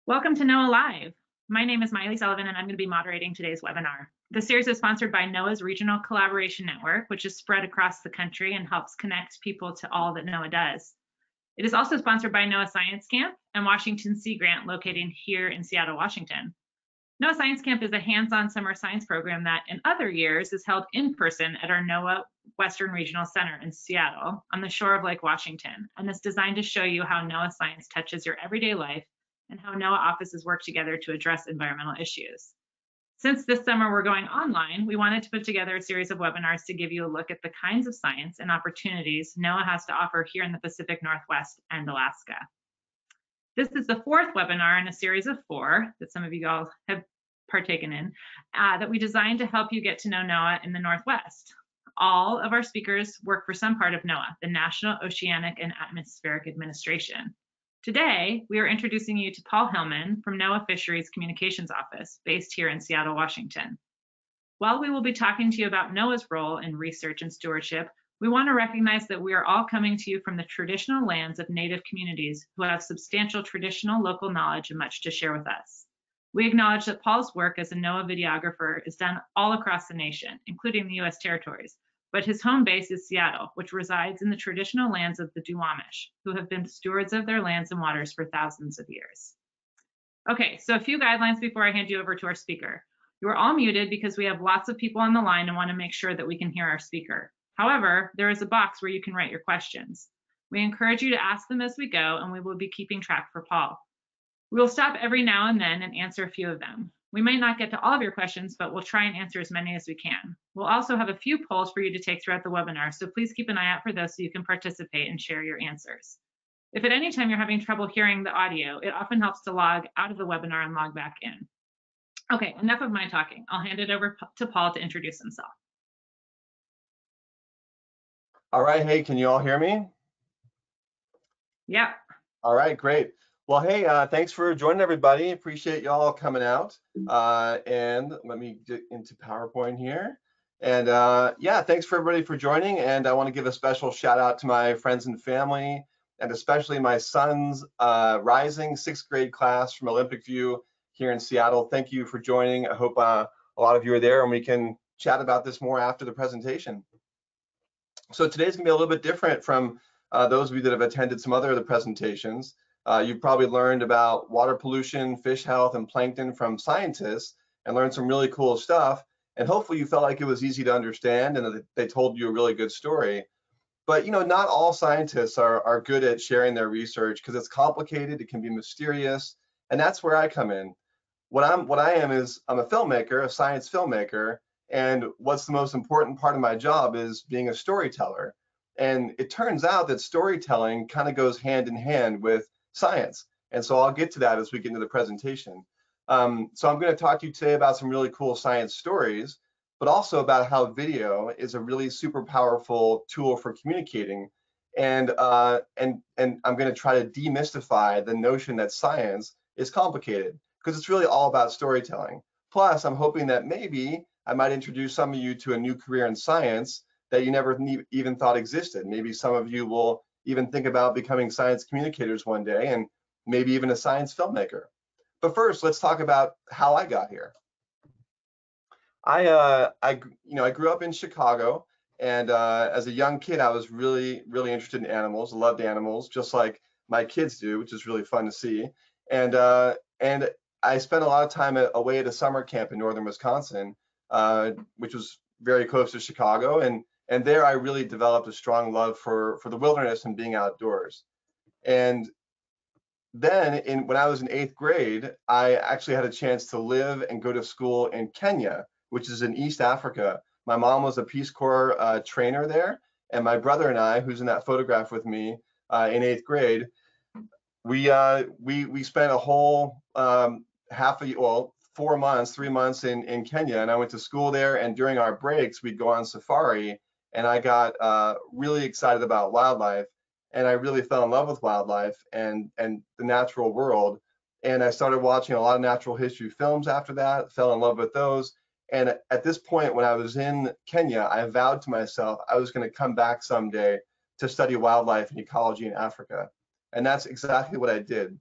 Welcome to NOAA Live. My name is Miley Sullivan, and I'm going to be moderating today's webinar. The series is sponsored by NOAA's Regional Collaboration Network, which is spread across the country and helps connect people to all that NOAA does. It is also sponsored by NOAA Science Camp and Washington Sea Grant, located here in Seattle, Washington. NOAA Science Camp is a hands-on summer science program that in other years is held in person at our NOAA Western Regional Center in Seattle on the shore of Lake Washington, and is designed to show you how NOAA science touches your everyday life and how NOAA offices work together to address environmental issues. Since this summer we're going online, we wanted to put together a series of webinars to give you a look at the kinds of science and opportunities NOAA has to offer here in the Pacific Northwest and Alaska. This is the fourth webinar in a series of 4 that some of you all have partaken in, that we designed to help you get to know NOAA in the Northwest. All of our speakers work for some part of NOAA, the National Oceanic and Atmospheric Administration. Today, we are introducing you to Paul Hillman from NOAA Fisheries Communications Office, based here in Seattle, Washington. While we will be talking to you about NOAA's role in research and stewardship, we want to recognize that we are all coming to you from the traditional lands of Native communities who have substantial traditional local knowledge and much to share with us. We acknowledge that Paul's work as a NOAA videographer is done all across the nation, including the U.S. territories, but his home base is Seattle, which resides in the traditional lands of the Duwamish, who have been stewards of their lands and waters for thousands of years. Okay, so a few guidelines before I hand you over to our speaker. You are all muted because we have lots of people on the line and want to make sure that we can hear our speaker. However, there is a box where you can write your questions. We encourage you to ask them as we go, and we will be keeping track for Paul. We will stop every now and then and answer a few of them. We might not get to all of your questions, but we'll try and answer as many as we can. We'll also have a few polls for you to take throughout the webinar, so please keep an eye out for those so you can participate and share your answers. If at any time you're having trouble hearing the audio, it often helps to log out of the webinar and log back in. Okay, enough of my talking. I'll hand it over to Paul to introduce himself. All right, hey, can you all hear me? Yeah. All right, great. Well, hey, thanks for joining everybody. Appreciate y'all coming out. And let me get into PowerPoint here. And yeah, thanks for everybody for joining. And I want to give a special shout out to my friends and family, and especially my son's rising 6th grade class from Olympic View here in Seattle. Thank you for joining. I hope a lot of you are there and we can chat about this more after the presentation. So today's gonna be a little bit different from those of you that have attended some other of the presentations. You've probably learned about water pollution, fish health, and plankton from scientists and learned some really cool stuff. And hopefully you felt like it was easy to understand and that they told you a really good story. But you know, not all scientists are good at sharing their research because it's complicated, it can be mysterious, and that's where I come in. What I am is I'm a filmmaker, a science filmmaker, and what's the most important part of my job is being a storyteller. And it turns out that storytelling kind of goes hand in hand with science. And so I'll get to that as we get into the presentation. So I'm going to talk to you today about some really cool science stories, but also about how video is a really super powerful tool for communicating. And I'm going to try to demystify the notion that science is complicated, because it's really all about storytelling. Plus, I'm hoping that maybe I might introduce some of you to a new career in science that you never even thought existed. Maybe some of you will even think about becoming science communicators one day, and maybe even a science filmmaker. But first, let's talk about how I got here. I grew up in Chicago, and as a young kid, I was really interested in animals. I loved animals, just like my kids do, which is really fun to see. And I spent a lot of time away at a summer camp in northern Wisconsin, which was very close to Chicago, and there I really developed a strong love for the wilderness and being outdoors. And then when I was in 8th grade, I actually had a chance to live and go to school in Kenya, which is in East Africa. My mom was a Peace Corps trainer there, and my brother and I, who's in that photograph with me in 8th grade, we spent a whole 3 months in Kenya, and I went to school there, and during our breaks, we'd go on safari, and I got really excited about wildlife, and I really fell in love with wildlife and the natural world, and I started watching a lot of natural history films after that, fell in love with those, and at this point, when I was in Kenya, I vowed to myself I was going to come back someday to study wildlife and ecology in Africa, and that's exactly what I did.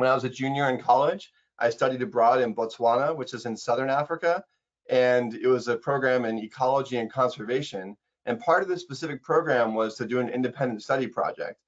when I was a junior in college, I studied abroad in Botswana, which is in Southern Africa, and it was a program in ecology and conservation. And part of this specific program was to do an independent study project.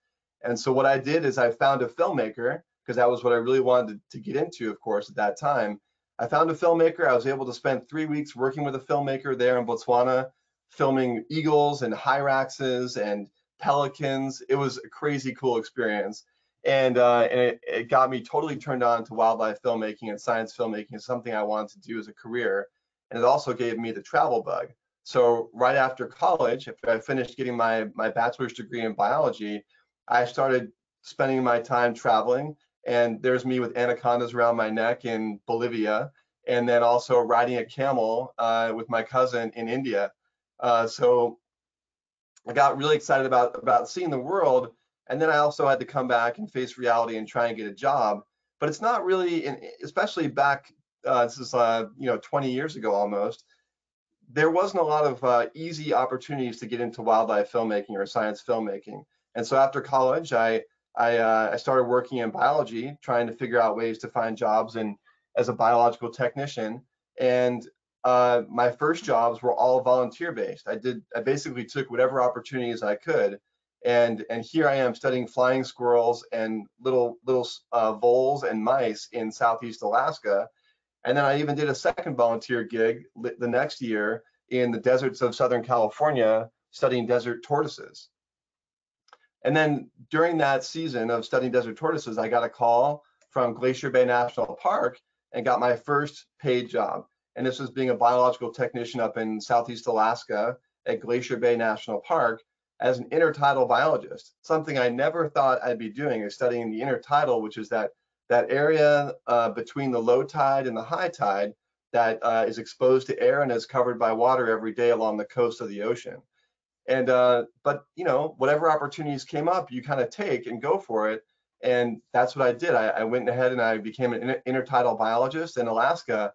And so what I did is I found a filmmaker, because that was what I really wanted to get into, of course, at that time. I found a filmmaker. I was able to spend 3 weeks working with a filmmaker there in Botswana, filming eagles and hyraxes and pelicans. It was a crazy cool experience. And it got me totally turned on to wildlife filmmaking and science filmmaking as something I wanted to do as a career. And it also gave me the travel bug. So right after college, after I finished getting my bachelor's degree in biology, I started spending my time traveling. And there's me with anacondas around my neck in Bolivia, and then also riding a camel with my cousin in India. So I got really excited about seeing the world. And then I also had to come back and face reality and try and get a job. But it's not really, especially back, this is 20 years ago almost, there wasn't a lot of easy opportunities to get into wildlife filmmaking or science filmmaking. And so after college, I started working in biology, trying to figure out ways to find jobs as a biological technician. And my first jobs were all volunteer based. I basically took whatever opportunities I could. And here I am studying flying squirrels and little voles and mice in Southeast Alaska. And then I even did a second volunteer gig the next year in the deserts of Southern California, studying desert tortoises. And then during that season of studying desert tortoises, I got a call from Glacier Bay National Park and got my first paid job. And this was being a biological technician up in Southeast Alaska at Glacier Bay National Park as an intertidal biologist. Something I never thought I'd be doing is studying the intertidal, which is that area between the low tide and the high tide that is exposed to air and is covered by water every day along the coast of the ocean. And but whatever opportunities came up, you kind of take and go for it. And that's what I did. I went ahead and I became an intertidal biologist in Alaska.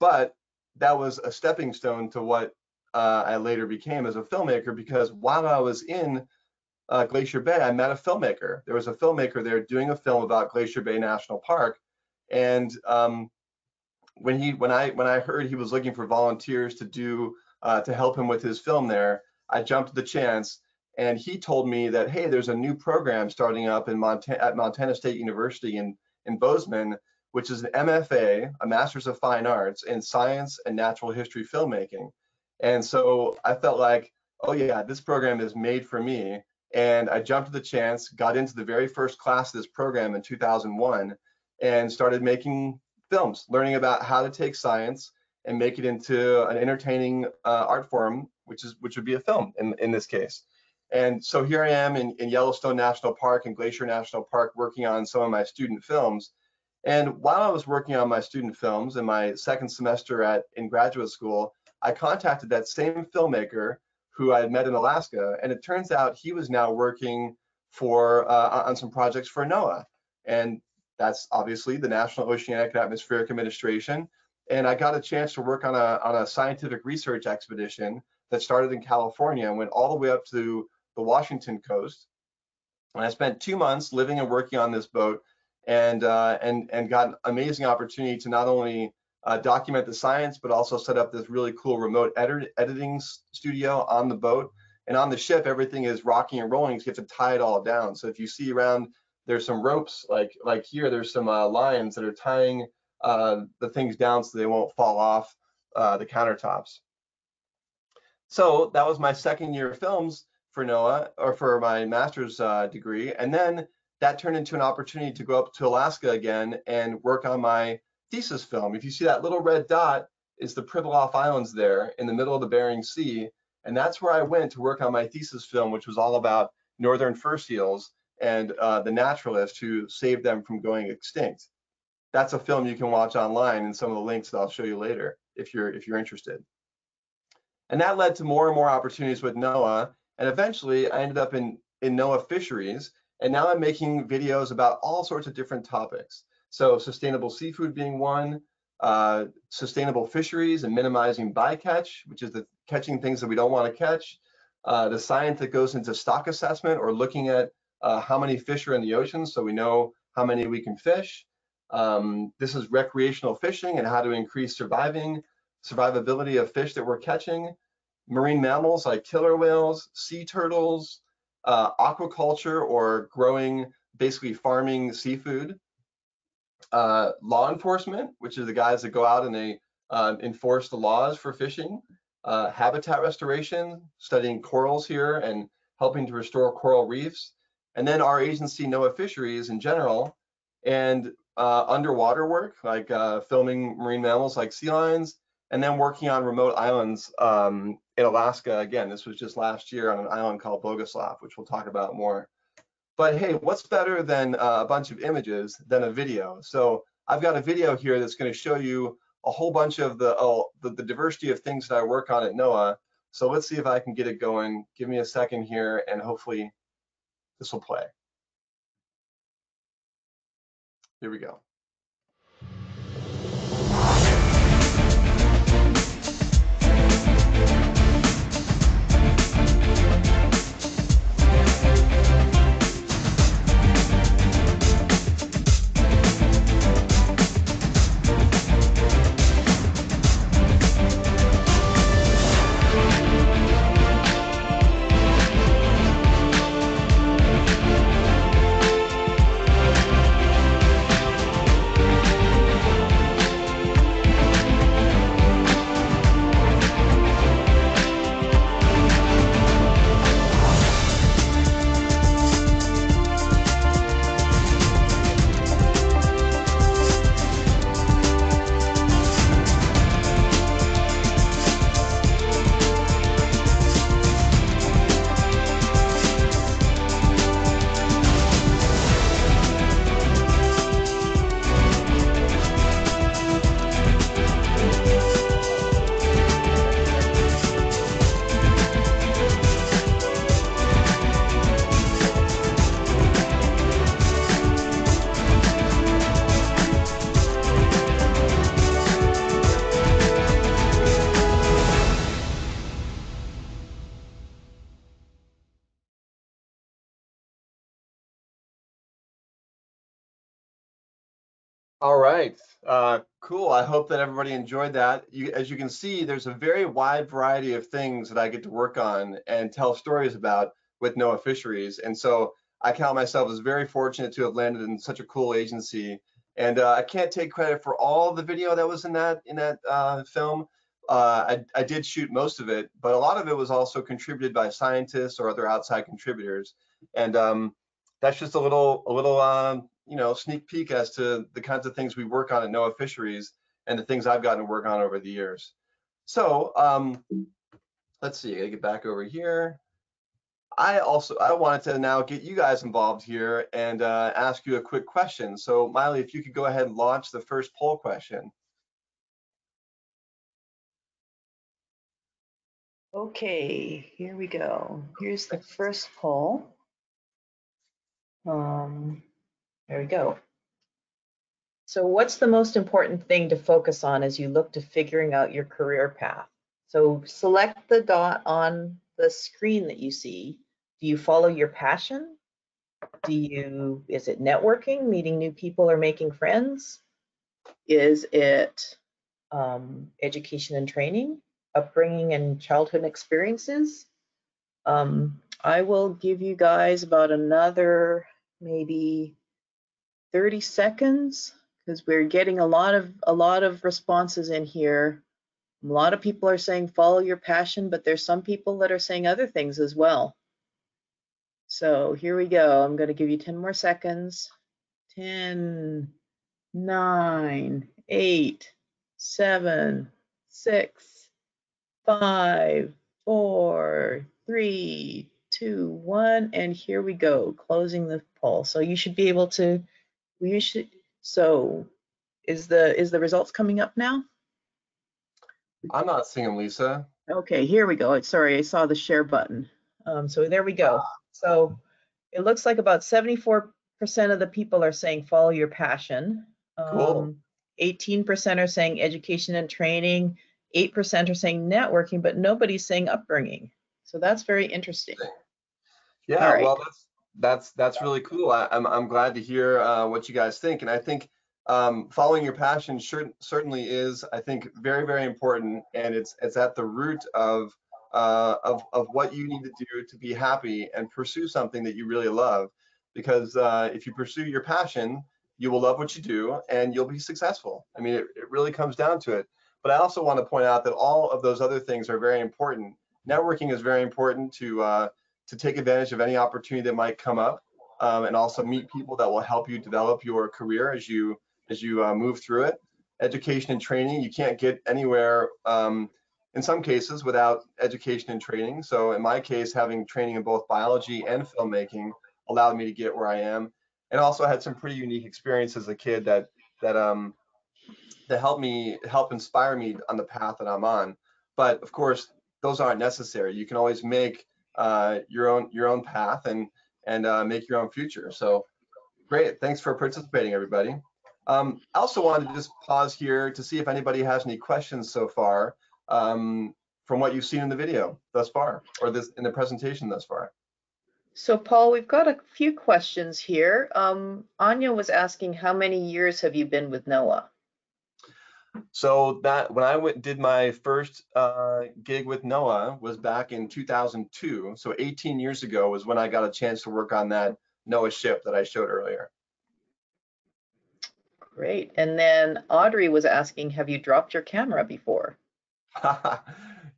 But that was a stepping stone to what I later became as a filmmaker, because while I was in Glacier Bay, I met a filmmaker. There was a filmmaker there doing a film about Glacier Bay National Park, and when I heard he was looking for volunteers to help him with his film there, I jumped at the chance. And he told me that, hey, there's a new program starting up at Montana State University in Bozeman, which is an MFA, a Master's of Fine Arts in Science and Natural History Filmmaking. And so I felt like, oh yeah, this program is made for me. And I jumped at the chance, got into the very first class of this program in 2001, and started making films, learning about how to take science and make it into an entertaining art form, which would be a film in this case. And so here I am in Yellowstone National Park and Glacier National Park working on some of my student films. And while I was working on my student films in my second semester in graduate school, I contacted that same filmmaker who I had met in Alaska, and it turns out he was now working on some projects for NOAA, and that's obviously the National Oceanic and Atmospheric Administration. And I got a chance to work on a scientific research expedition that started in California and went all the way up to the Washington coast. And I spent 2 months living and working on this boat, and got an amazing opportunity to not only document the science, but also set up this really cool remote editing studio on the boat. And on the ship, everything is rocking and rolling, so you have to tie it all down. So if you see around, there's some ropes, like here, there's some lines that are tying the things down so they won't fall off the countertops. So that was my second year of films for NOAA, or for my master's degree. And then that turned into an opportunity to go up to Alaska again and work on my thesis film. If you see that little red dot, is the Pribilof Islands there in the middle of the Bering Sea. And that's where I went to work on my thesis film, which was all about northern fur seals and the naturalist who saved them from going extinct. That's a film you can watch online, and some of the links that I'll show you later if you're interested. And that led to more and more opportunities with NOAA. And eventually I ended up in NOAA fisheries. And now I'm making videos about all sorts of different topics. So sustainable seafood being one, sustainable fisheries and minimizing bycatch, which is the catching things that we don't want to catch, the science that goes into stock assessment, or looking at how many fish are in the ocean so we know how many we can fish, This is recreational fishing and how to increase survivability of fish that we're catching. Marine mammals like killer whales, sea turtles, aquaculture or growing, basically farming seafood. Law enforcement, which is the guys that go out and they enforce the laws for fishing. Habitat restoration, studying corals here and helping to restore coral reefs. And then our agency, NOAA Fisheries in general, and underwater work, like filming marine mammals like sea lions, and then working on remote islands in Alaska. Again, this was just last year on an island called Bogoslav, which we'll talk about more. But hey, what's better than a bunch of images than a video? So I've got a video here that's going to show you a whole bunch of the diversity of things that I work on at NOAA. So let's see if I can get it going. Give me a second here, and hopefully this will play. Here we go. All right, cool. I hope that everybody enjoyed that. As you can see, there's a very wide variety of things that I get to work on and tell stories about with NOAA Fisheries. And so I count myself as very fortunate to have landed in such a cool agency. And I can't take credit for all the video that was in that film. I did shoot most of it, but a lot of it was also contributed by scientists or other outside contributors. And that's just a little sneak peek as to the kinds of things we work on at NOAA Fisheries and the things I've gotten to work on over the years. So let's see, I gotta get back over here. I wanted to now get you guys involved here and ask you a quick question. So Miley, if you could go ahead and launch the first poll question. Okay, here we go. Here's the first poll. There we go. So what's the most important thing to focus on as you look to figuring out your career path? So select the dot on the screen that you see. Do you follow your passion? Is it networking, meeting new people or making friends? Is it education and training, upbringing and childhood experiences? I will give you guys about another maybe 30 seconds because we're getting a lot of responses in here. A lot of people are saying follow your passion, but there's some people that are saying other things as well. So here we go. I'm going to give you 10 more seconds. 10, 9, 8, 7, 6, 5, 4, 3, 2, 1, and here we go, closing the poll. So you should be able to, so is the results coming up now? I'm not seeing them, Lisa. Okay, here we go. Sorry, I saw the share button. So there we go. So it looks like about 74% of the people are saying follow your passion. Cool. 18% are saying education and training. 8% are saying networking, but nobody's saying upbringing. So that's very interesting. Yeah, right. Well, that's really cool. I'm glad to hear what you guys think, and I think following your passion certainly is, I think, very, very important, and it's at the root of what you need to do to be happy and pursue something that you really love. Because if you pursue your passion, you will love what you do and you'll be successful. I mean, it really comes down to it. But I also want to point out that all of those other things are very important. Networking is very important to take advantage of any opportunity that might come up, and also meet people that will help you develop your career as you move through it. Education and training, you can't get anywhere in some cases without education and training. So in my case, having training in both biology and filmmaking allowed me to get where I am, and also had some pretty unique experience as a kid that help inspire me on the path that I'm on. But of course, those aren't necessary. You can always make your own path and make your own future. So great, thanks for participating, everybody. I also wanted to just pause here to see if anybody has any questions so far from what you've seen in the video thus far, or in the presentation thus far. So Paul, we've got a few questions here. Anya was asking, how many years have you been with NOAA? So that when I did my first gig with NOAA was back in 2002. So 18 years ago was when I got a chance to work on that NOAA ship that I showed earlier. Great. And then Audrey was asking, have you dropped your camera before?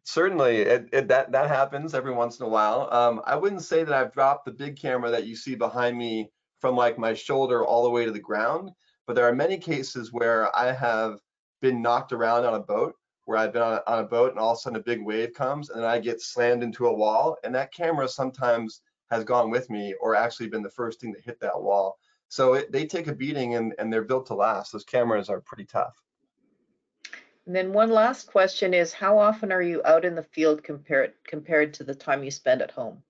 Certainly, that happens every once in a while. I wouldn't say that I've dropped the big camera that you see behind me from like my shoulder all the way to the ground, but there are many cases where I have been knocked around on a boat, where I've been on a boat and all of a sudden a big wave comes and I get slammed into a wall, and that camera sometimes has gone with me or actually been the first thing to hit that wall. So they take a beating, and they're built to last. Those cameras are pretty tough. And then one last question is, how often are you out in the field compared to the time you spend at home?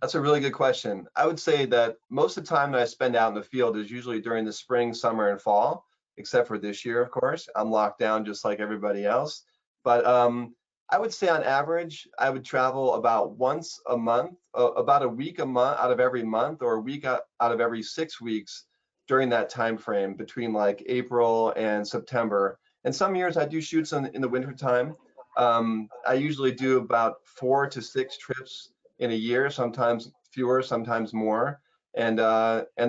That's a really good question. I would say that most of the time that I spend out in the field is usually during the spring, summer, and fall, except for this year, of course. I'm locked down just like everybody else. But I would say on average, I would travel about once a month, about a week a month out of every month, or a week out of every 6 weeks during that time frame between like April and September. And some years I do shoots in the winter time. I usually do about 4 to 6 trips in a year, sometimes fewer, sometimes more. And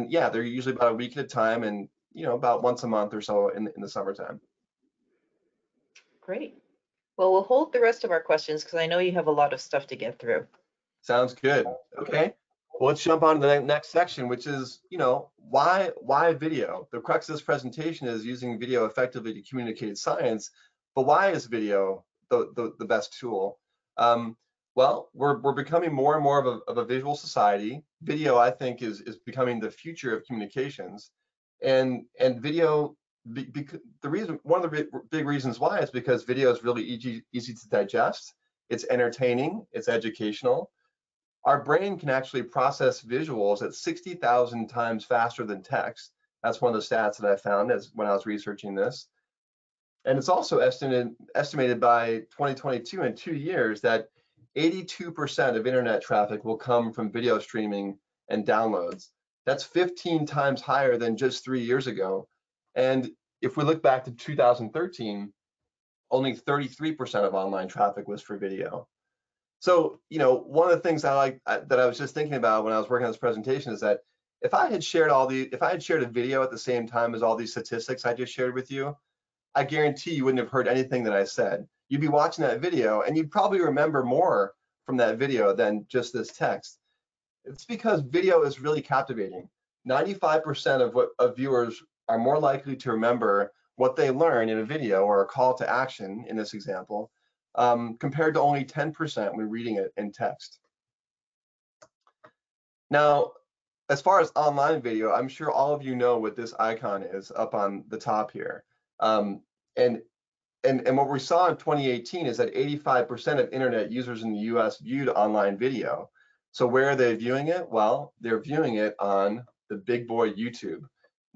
yeah, they're usually about a week at a time, and about once a month or so in the summertime. Great. Well, we'll hold the rest of our questions because I know you have a lot of stuff to get through. Sounds good. Okay. Well, let's jump on to the next section, which is, why video? The crux of this presentation is using video effectively to communicate science, but why is video the best tool? Well, we're becoming more and more of a visual society. Video, I think, is becoming the future of communications, and video. One of the big reasons why is because video is really easy to digest. It's entertaining. It's educational. Our brain can actually process visuals at 60,000 times faster than text. That's one of the stats that I found when I was researching this. And it's also estimated by 2022, in 2 years, that 82% of internet traffic will come from video streaming and downloads. That's 15 times higher than just 3 years ago. And if we look back to 2013, only 33% of online traffic was for video. So, one of the things that I was just thinking about when I was working on this presentation is that if I had shared a video at the same time as all these statistics I just shared with you, I guarantee you wouldn't have heard anything that I said. You'd be watching that video and you'd probably remember more from that video than just this text. It's because video is really captivating. 95% of viewers are more likely to remember what they learn in a video or a call to action in this example, compared to only 10% when reading it in text. Now, as far as online video, I'm sure all of you know what this icon is up on the top here. And what we saw in 2018 is that 85% of internet users in the US viewed online video. So where are they viewing it? Well, they're viewing it on the big boy YouTube.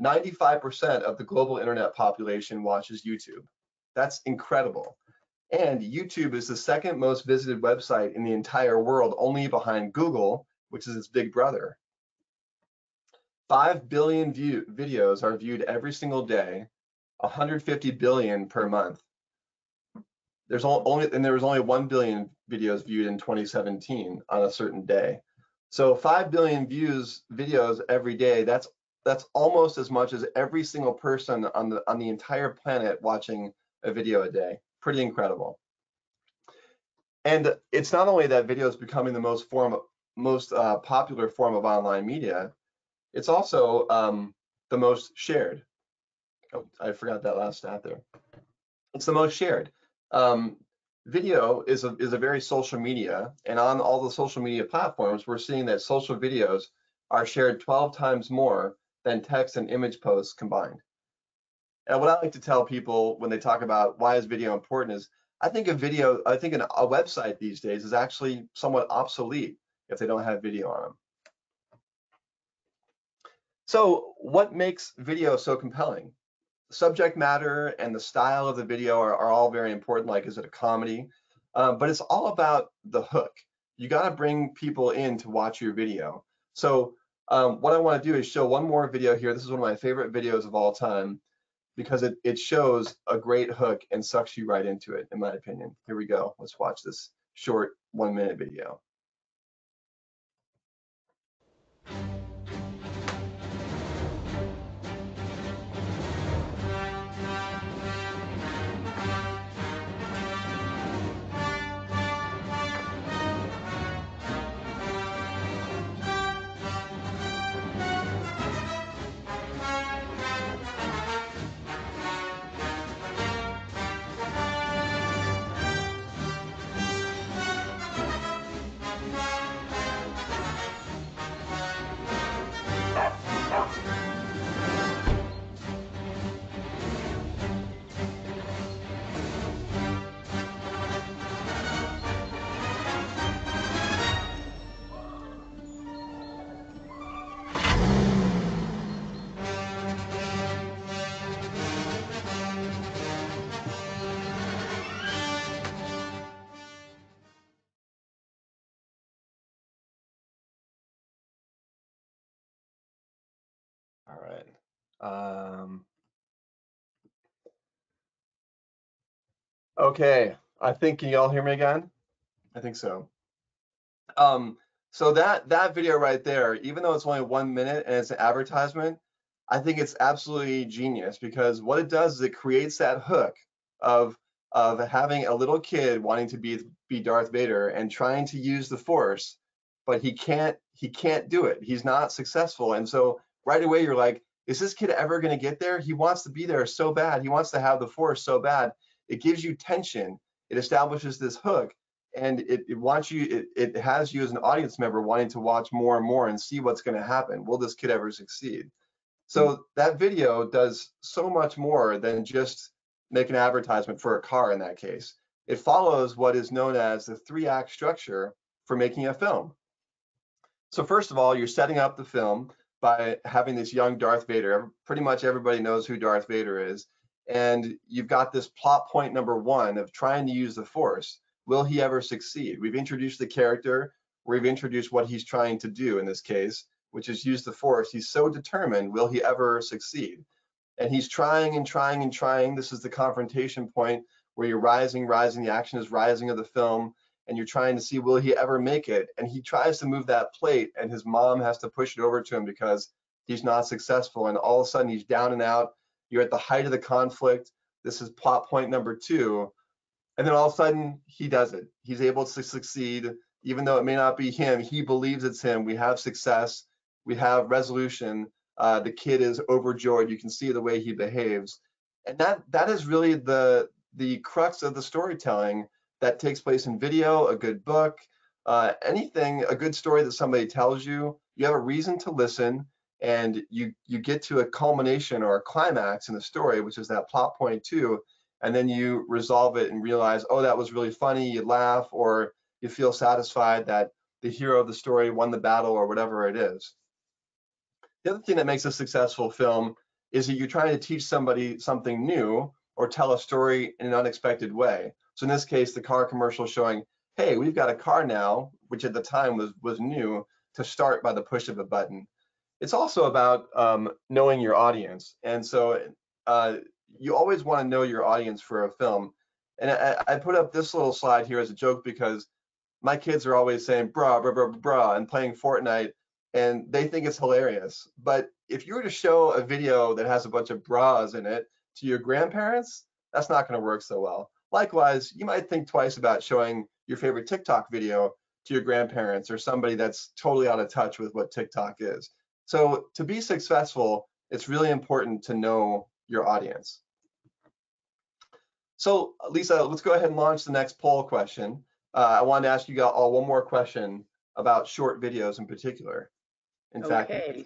95% of the global internet population watches YouTube. That's incredible. And YouTube is the second most visited website in the entire world, only behind Google, which is its big brother. 5 billion videos are viewed every single day, 150 billion per month. There was only 1 billion videos viewed in 2017 on a certain day. So 5 billion videos every day, that's almost as much as every single person on the entire planet watching a video a day. Pretty incredible. And it's not only that video is becoming the most popular form of online media, it's also the most shared. Oh, I forgot that last stat there. It's the most shared. Video is a very social media, and on all the social media platforms, we're seeing that social videos are shared 12 times more than text and image posts combined. And what I like to tell people when they talk about why is video important is, I think a website these days is actually somewhat obsolete if they don't have video on them. So what makes video so compelling? Subject matter and the style of the video are all very important, like is it a comedy? But it's all about the hook. You got to bring people in to watch your video. So what I want to do is show one more video here. This is one of my favorite videos of all time because it shows a great hook and sucks you right into it, in my opinion. Here we go. Let's watch this short 1-minute video. All right. Okay, I think, can y'all hear me again? I think so. So that video right there, even though it's only 1 minute and it's an advertisement, I think it's absolutely genius because what it does is it creates that hook of having a little kid wanting to be Darth Vader and trying to use the Force, but he can't do it. He's not successful, and so right away you're like, is this kid ever going to get there? He wants to be there so bad. He wants to have the Force so bad. It gives you tension. It establishes this hook. And it has you as an audience member wanting to watch more and more and see what's going to happen. Will this kid ever succeed? So that video does so much more than just make an advertisement for a car in that case. It follows what is known as the 3-act structure for making a film. So first of all, you're setting up the film by having this young Darth Vader. Pretty much everybody knows who Darth Vader is. And you've got this plot point number 1 of trying to use the Force. Will he ever succeed? We've introduced the character. We've introduced what he's trying to do in this case, which is use the Force. He's so determined. Will he ever succeed? And he's trying and trying and trying. This is the confrontation point where you're rising. The action is rising of the film, and you're trying to see, will he ever make it? And he tries to move that plate, and his mom has to push it over to him because he's not successful. And all of a sudden, he's down and out. You're at the height of the conflict. This is plot point number 2. And then all of a sudden, he does it. He's able to succeed, even though it may not be him. He believes it's him. We have success. We have resolution. The kid is overjoyed. You can see the way he behaves. And that is really the crux of the storytelling that takes place in video, a good book, anything, a good story that somebody tells you. You have a reason to listen, and you get to a culmination or a climax in the story, which is that plot point 2. And then you resolve it and realize, oh, that was really funny, you laugh, or you feel satisfied that the hero of the story won the battle or whatever it is. The other thing that makes a successful film is that you're trying to teach somebody something new or tell a story in an unexpected way. So in this case, the car commercial showing, hey, we've got a car now, which at the time was new, to start by the push of a button. it's also about knowing your audience. And so you always want to know your audience for a film. And I put up this little slide here as a joke because my kids are always saying bruh, bruh, bruh, bruh, and playing Fortnite, and they think it's hilarious. But if you were to show a video that has a bunch of bras in it to your grandparents, that's not going to work so well. Likewise, you might think twice about showing your favorite TikTok video to your grandparents or somebody that's totally out of touch with what TikTok is. So to be successful, it's really important to know your audience. So Lisa, let's go ahead and launch the next poll question. I wanted to ask you all one more question about short videos in particular. In fact, Okay.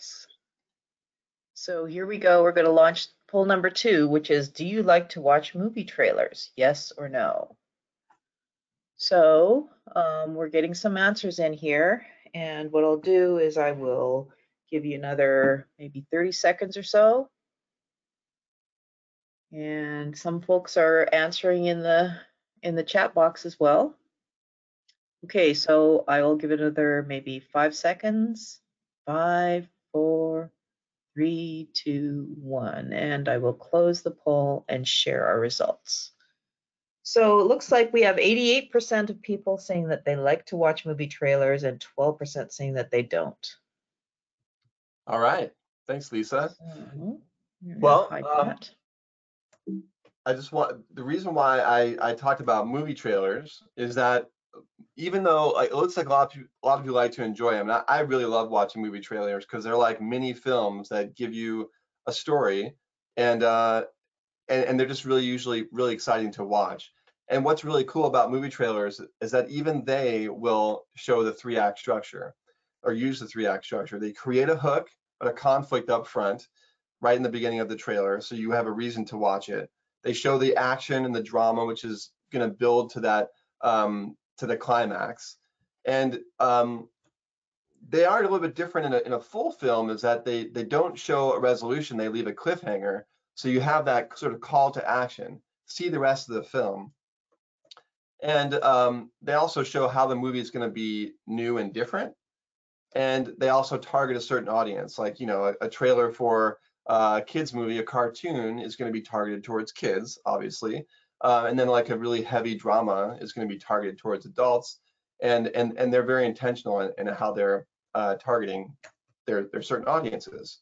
So here we go. We're going to launch poll number 2, which is, do you like to watch movie trailers? Yes or no? So we're getting some answers in here. And what I'll do is I will give you another maybe 30 seconds or so. And some folks are answering in the chat box as well. Okay, so I will give it another maybe 5 seconds. 5, 4, 3, 2, 1, and I will close the poll and share our results. So it looks like we have 88% of people saying that they like to watch movie trailers and 12% saying that they don't. all right. Thanks, Lisa. So, Well, hide that. I just want, the reason why I talked about movie trailers is that even though it looks like a lot of you like to enjoy them, and I really love watching movie trailers because they're like mini films that give you a story, and they're just usually really exciting to watch. And what's really cool about movie trailers is that even they will show the 3-act structure or use the 3-act structure. They create a hook, but a conflict up front, right in the beginning of the trailer, so you have a reason to watch it. They show the action and the drama, which is going to build to that to the climax. And they are a little bit different in a full film, is that they don't show a resolution, they leave a cliffhanger. So you have that sort of call to action, see the rest of the film. And they also show how the movie is going to be new and different. And they also target a certain audience, like, you know, a trailer for a kids movie, a cartoon is going to be targeted towards kids, obviously. And then like a really heavy drama is going to be targeted towards adults. And they're very intentional in how they're targeting their certain audiences.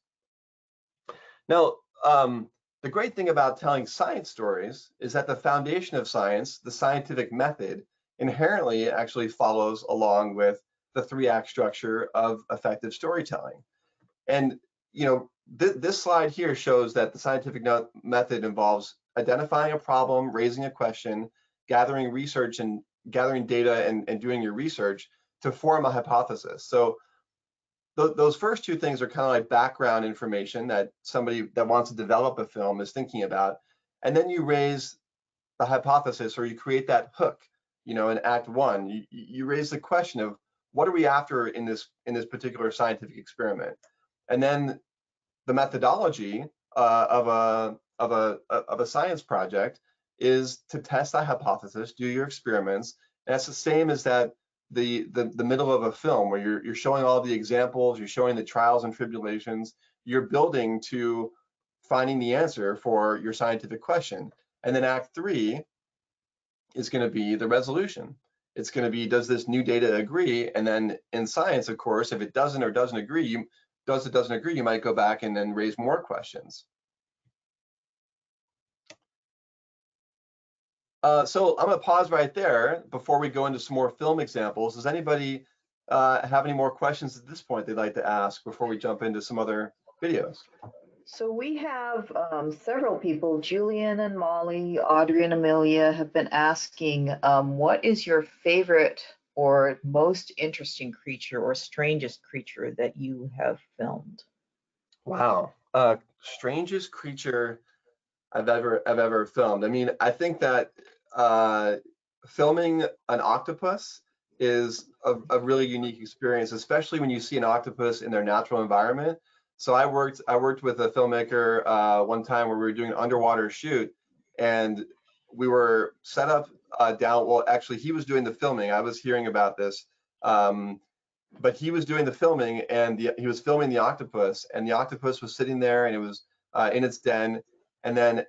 Now, the great thing about telling science stories is that the foundation of science, the scientific method, inherently actually follows along with the 3-act structure of effective storytelling. And you know, this slide here shows that the scientific method involves identifying a problem, raising a question, gathering research and gathering data and doing your research to form a hypothesis. So those first two things are kind of like background information that somebody that wants to develop a film is thinking about. And then you raise the hypothesis, or you create that hook, you know, in Act 1. You raise the question of what are we after in this particular scientific experiment? And then the methodology of a science project is to test that hypothesis, do your experiments. And that's the same as that the middle of a film where you're showing all the examples, you're showing the trials and tribulations, you're building to finding the answer for your scientific question. And then Act 3 is going to be the resolution. It's going to be, does this new data agree? And then in science, of course, if it doesn't agree, you might go back and then raise more questions. So I'm going to pause right there before we go into some more film examples. Does anybody have any more questions at this point they'd like to ask before we jump into some other videos? So we have several people, Julian and Molly, Audrey and Amelia, have been asking, what is your favorite or most interesting creature or strangest creature that you have filmed? Wow, strangest creature I've ever filmed. I mean, I think that filming an octopus is a really unique experience, especially when you see an octopus in their natural environment. So I worked with a filmmaker one time where we were doing an underwater shoot, and we were set up down. Well, actually, he was doing the filming. I was hearing about this. but he was doing the filming, and he was filming the octopus, and the octopus was sitting there, and it was in its den. And then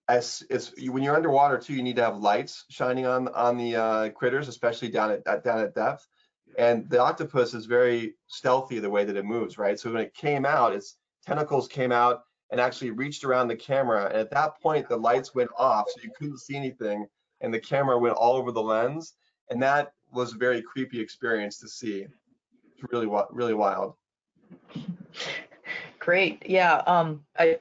when you're underwater too, you need to have lights shining on the critters, especially down at depth. And the octopus is very stealthy the way that it moves, right? So when it came out, its tentacles came out and actually reached around the camera. And at that point, the lights went off, so you couldn't see anything, and the camera went all over the lens. And that was a very creepy experience to see. It's really wild. Great. Yeah.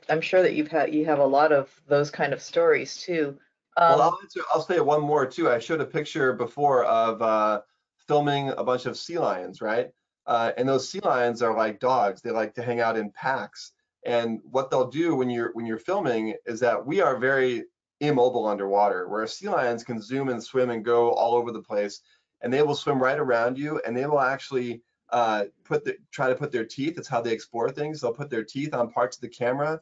I'm sure that you have a lot of those kind of stories too. Well, I'll say one more too. I showed a picture before of filming a bunch of sea lions, right? And those sea lions are like dogs. They like to hang out in packs. And what they'll do when you're filming is that we are very immobile underwater, where sea lions can zoom and swim and go all over the place, and they will swim right around you, and they will actually try to put their teeth. It's how they explore things. They'll put their teeth on parts of the camera.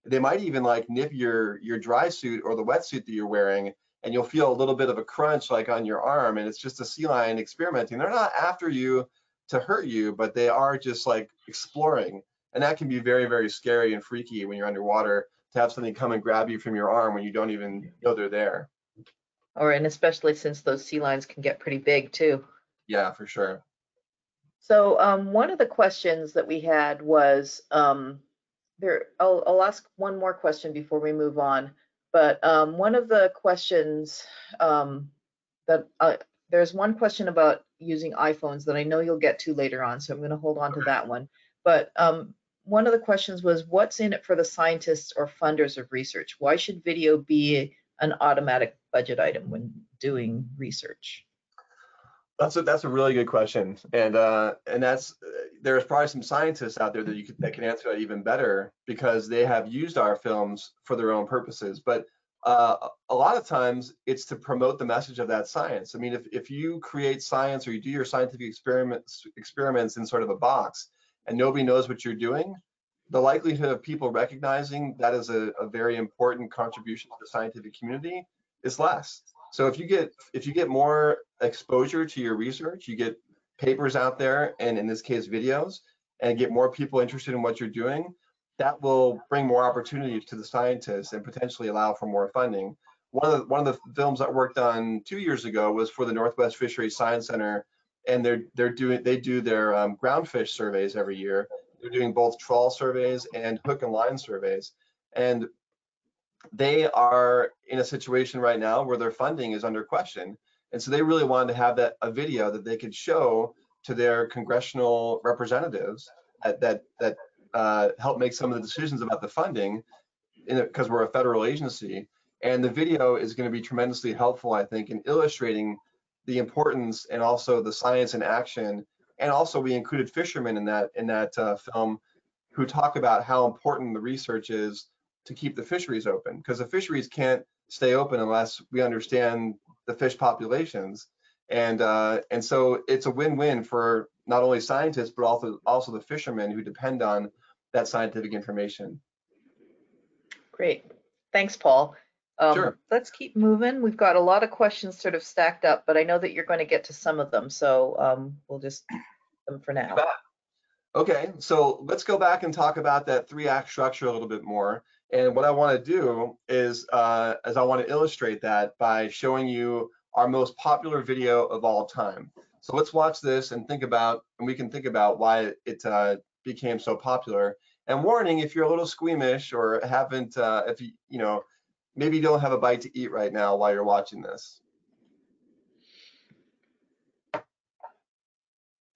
They might even like nip your dry suit or the wetsuit that you're wearing, and you'll feel a little bit of a crunch like on your arm, and it's just a sea lion experimenting. They're not after you to hurt you, but they are just like exploring. And that can be very, very scary and freaky when you're underwater, to have something come and grab you from your arm when you don't even know they're there. And especially since those sea lions can get pretty big too. Yeah, for sure. So one of the questions that we had was, I'll ask one more question before we move on. But one of the questions there's one question about using iPhones that I know you'll get to later on, so I'm going to hold on to that one. But one of the questions was, what's in it for the scientists or funders of research? Why should video be an automatic budget item when doing research? That's a really good question, and there's probably some scientists out there that can answer that even better, because they have used our films for their own purposes. But a lot of times it's to promote the message of that science. I mean, if you create science, or you do your scientific experiments in sort of a box, and nobody knows what you're doing, the likelihood of people recognizing that as a very important contribution to the scientific community is less. So if you get more exposure to your research, you get papers out there, and in this case videos, and get more people interested in what you're doing, that will bring more opportunities to the scientists and potentially allow for more funding. One of the films I worked on 2 years ago was for the Northwest Fisheries Science Center, and they do their groundfish surveys every year. They're doing both trawl surveys and hook and line surveys, and they are in a situation right now where their funding is under question. And so they really wanted to have a video that they could show to their congressional representatives that help make some of the decisions about the funding, because we're a federal agency. And the video is going to be tremendously helpful, I think, in illustrating the importance and also the science in action. And also we included fishermen in that film, who talk about how important the research is to keep the fisheries open, because the fisheries can't stay open unless we understand the fish populations. And so it's a win-win for not only scientists, but also the fishermen who depend on that scientific information. Great. Thanks, Paul. Sure. Let's keep moving. We've got a lot of questions sort of stacked up, but I know that you're going to get to some of them, so we'll just keep them for now. Okay, so let's go back and talk about that 3-act structure a little bit more. And what I want to do is I want to illustrate that by showing you our most popular video of all time. So let's watch this and we can think about why it became so popular. And warning, if you're a little squeamish or haven't, if you maybe you don't have a bite to eat right now while you're watching this.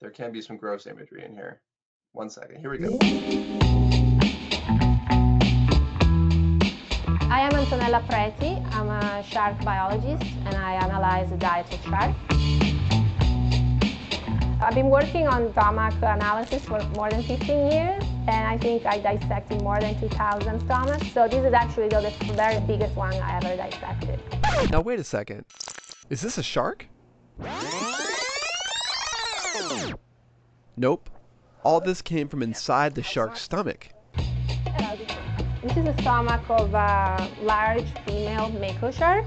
There can be some gross imagery in here. 1 second, here we go. I am Antonella Preti. I'm a shark biologist and I analyze the diet of sharks. I've been working on stomach analysis for more than 15 years, and I think I dissected more than 2,000 stomachs. So this is actually the very biggest one I ever dissected. Now wait a second. Is this a shark? Nope. All this came from inside the shark's stomach. This is the stomach of a large female mako shark.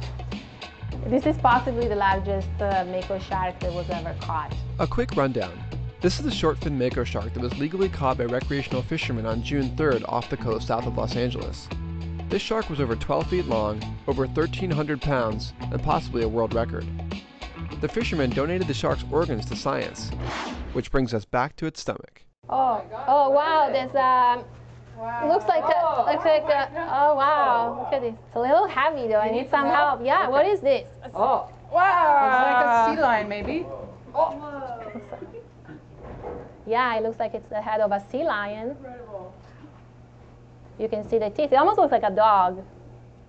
This is possibly the largest mako shark that was ever caught. A quick rundown. This is the short-fin mako shark that was legally caught by recreational fishermen on June 3rd off the coast south of Los Angeles. This shark was over 12 feet long, over 1,300 pounds, and possibly a world record. The fishermen donated the shark's organs to science, which brings us back to its stomach. Oh wow, there's looks like oh wow, look at this. It's a little heavy though, I need some help. Yeah, what is this? Oh, wow. It's like a sea lion, maybe. Yeah, it looks like it's the head of a sea lion. Incredible. You can see the teeth. It almost looks like a dog.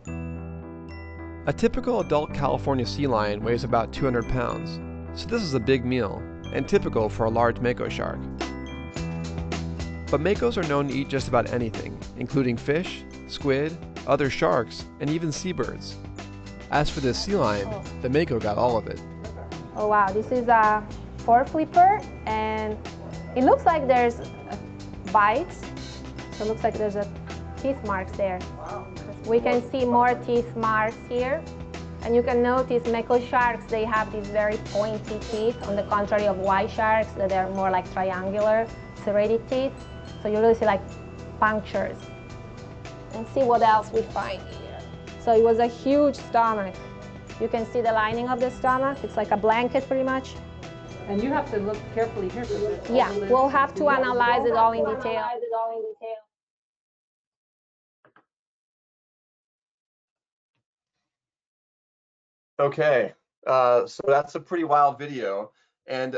A typical adult California sea lion weighs about 200 pounds, so this is a big meal, and typical for a large mako shark. But makos are known to eat just about anything, including fish, squid, other sharks, and even seabirds. As for this sea lion, the mako got all of it. Oh wow, this is a fore flipper, and it looks like there's bites. So it looks like there's a teeth marks there. We can see more teeth marks here. And you can notice mako sharks, they have these very pointy teeth, on the contrary of white sharks that are more like triangular, serrated teeth. So you really see like punctures. And see what else we find here. So it was a huge stomach. You can see the lining of the stomach. It's like a blanket pretty much. And you have to look carefully here. Yeah, we'll have to analyze it all in detail. Okay, so that's a pretty wild video, and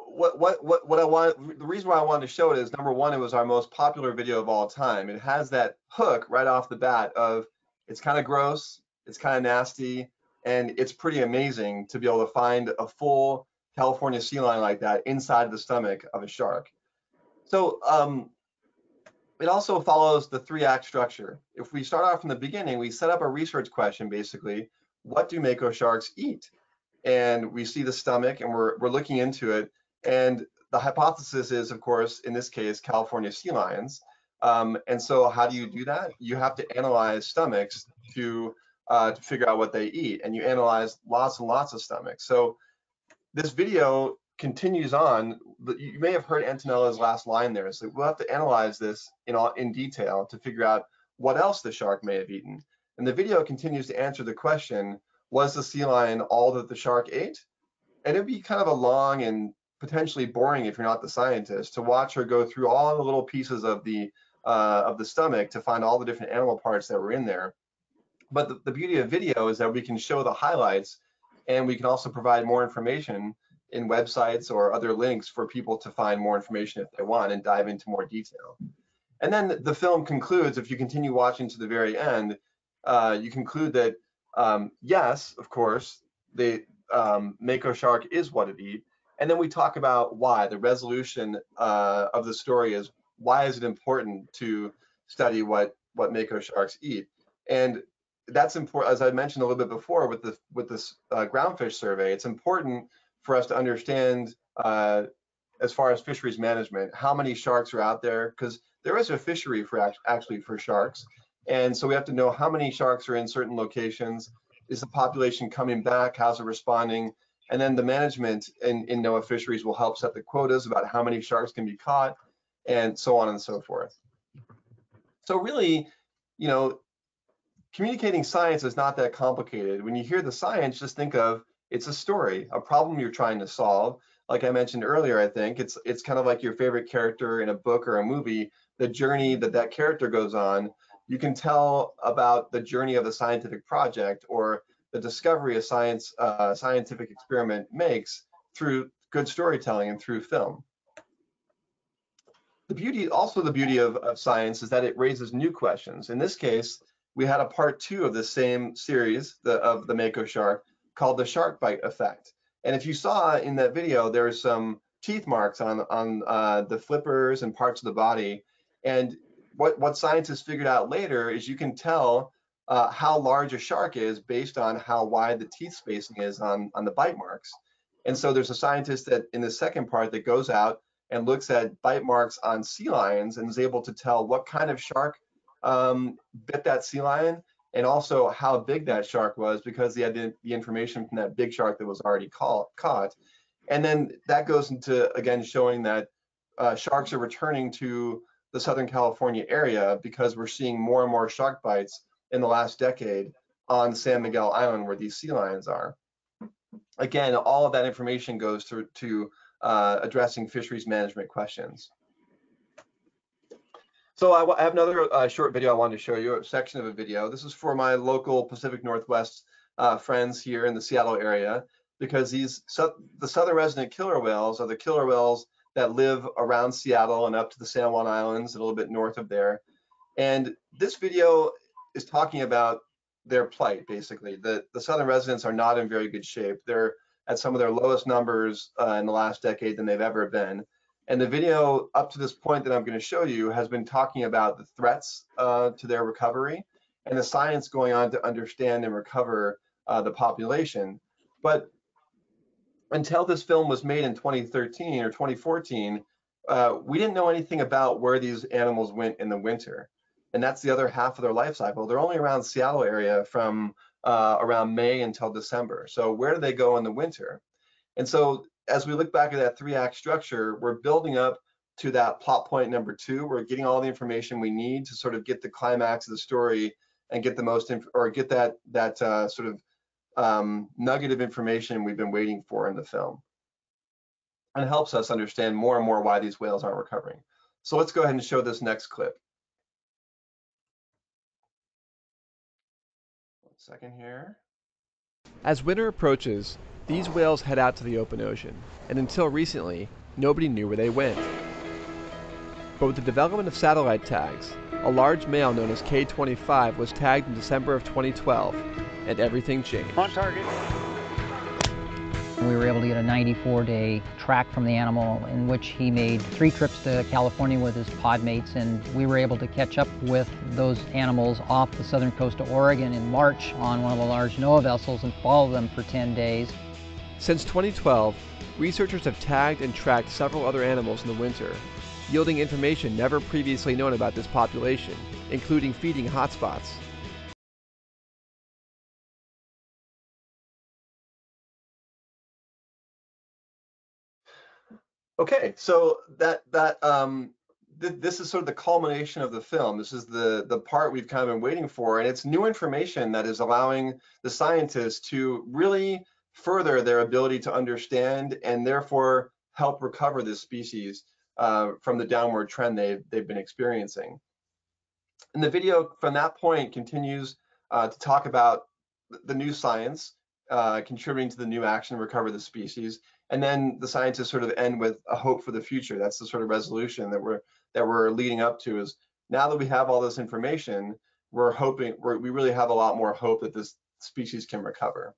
what I want, the reason why I wanted to show it is, number one, it was our most popular video of all time. It has that hook right off the bat of it's kind of gross, it's kind of nasty, and it's pretty amazing to be able to find a full California sea lion like that inside the stomach of a shark. So it also follows the 3-act structure. If we start off from the beginning, we set up a research question, basically, what do mako sharks eat? And we see the stomach and we're looking into it. And the hypothesis is, of course, in this case, California sea lions. And so how do you do that? You have to analyze stomachs to figure out what they eat. And you analyze lots and lots of stomachs. So this video continues on. You may have heard Antonella's last line there. So we'll have to analyze this in detail to figure out what else the shark may have eaten. And the video continues to answer the question, was the sea lion all that the shark ate? And it'd be kind of a long and potentially boring, if you're not the scientist, to watch her go through all the little pieces of the stomach to find all the different animal parts that were in there. But the beauty of video is that we can show the highlights, and we can also provide more information in websites or other links for people to find more information if they want and dive into more detail. And then the film concludes, if you continue watching to the very end, you conclude that yes, of course, the mako shark is what it eats. And then we talk about why. The resolution of the story is, why is it important to study what mako sharks eat? And that's important, as I mentioned a little bit before with this groundfish survey. It's important for us to understand, as far as fisheries management, how many sharks are out there, because there is a fishery for actually for sharks. And so we have to know how many sharks are in certain locations. Is the population coming back? How's it responding? And then the management in NOAA fisheries will help set the quotas about how many sharks can be caught, and so on and so forth. So really, communicating science is not that complicated. When you hear the science, just think of it's a story, a problem you're trying to solve. Like I mentioned earlier, I think it's kind of like your favorite character in a book or a movie, the journey that character goes on. You can tell about the journey of a scientific project or the discovery a scientific experiment makes through good storytelling and through film. The beauty of science is that it raises new questions. In this case, we had a part 2 of the same series of the mako shark called the shark bite effect. And if you saw in that video, there are some teeth marks on the flippers and parts of the body. And what scientists figured out later is you can tell how large a shark is based on how wide the teeth spacing is on the bite marks. And so there's a scientist that in the second part that goes out and looks at bite marks on sea lions and is able to tell what kind of shark bit that sea lion, and also how big that shark was, because he had the information from that big shark that was already caught. And then that goes into, again, showing that sharks are returning to the Southern California area because we're seeing more and more shark bites in the last decade on San Miguel Island where these sea lions are. Again, all of that information goes to addressing fisheries management questions. So I have another short video I wanted to show you, a section of a video. This is for my local Pacific Northwest friends here in the Seattle area, because the southern resident killer whales are the killer whales that live around Seattle and up to the San Juan Islands, a little bit north of there. And this video is talking about their plight, basically. The southern residents are not in very good shape. They're at some of their lowest numbers in the last decade than they've ever been. And the video up to this point that I'm going to show you has been talking about the threats to their recovery and the science going on to understand and recover the population. But until this film was made in 2013 or 2014, we didn't know anything about where these animals went in the winter. And that's the other half of their life cycle. They're only around Seattle area from around May until December. So where do they go in the winter? And so as we look back at that 3-act structure, we're building up to that plot point number 2. We're getting all the information we need to sort of get the climax of the story and get the most, or get that sort of nugget of information we've been waiting for in the film. And it helps us understand more and more why these whales aren't recovering. So let's go ahead and show this next clip. One second here. As winter approaches, these whales head out to the open ocean, and until recently, nobody knew where they went. But with the development of satellite tags, a large male known as K25 was tagged in December of 2012, and everything changed. On target. We were able to get a 94-day track from the animal in which he made 3 trips to California with his pod mates, and we were able to catch up with those animals off the southern coast of Oregon in March on one of the large NOAA vessels and follow them for 10 days. Since 2012, researchers have tagged and tracked several other animals in the winter, yielding information never previously known about this population, including feeding hotspots. Okay, so this is sort of the culmination of the film. This is the part we've kind of been waiting for, and it's new information that is allowing the scientists to really further their ability to understand and therefore help recover this species from the downward trend they've been experiencing. And the video from that point continues to talk about the new science contributing to the new action to recover the species. And then the scientists sort of end with a hope for the future. That's the sort of resolution that we're leading up to, is now that we have all this information, we're hoping, we really have a lot more hope that this species can recover.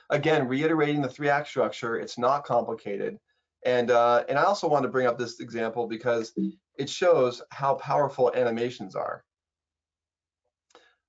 Again, reiterating the 3-act structure, it's not complicated. And I also want to bring up this example because it shows how powerful animations are.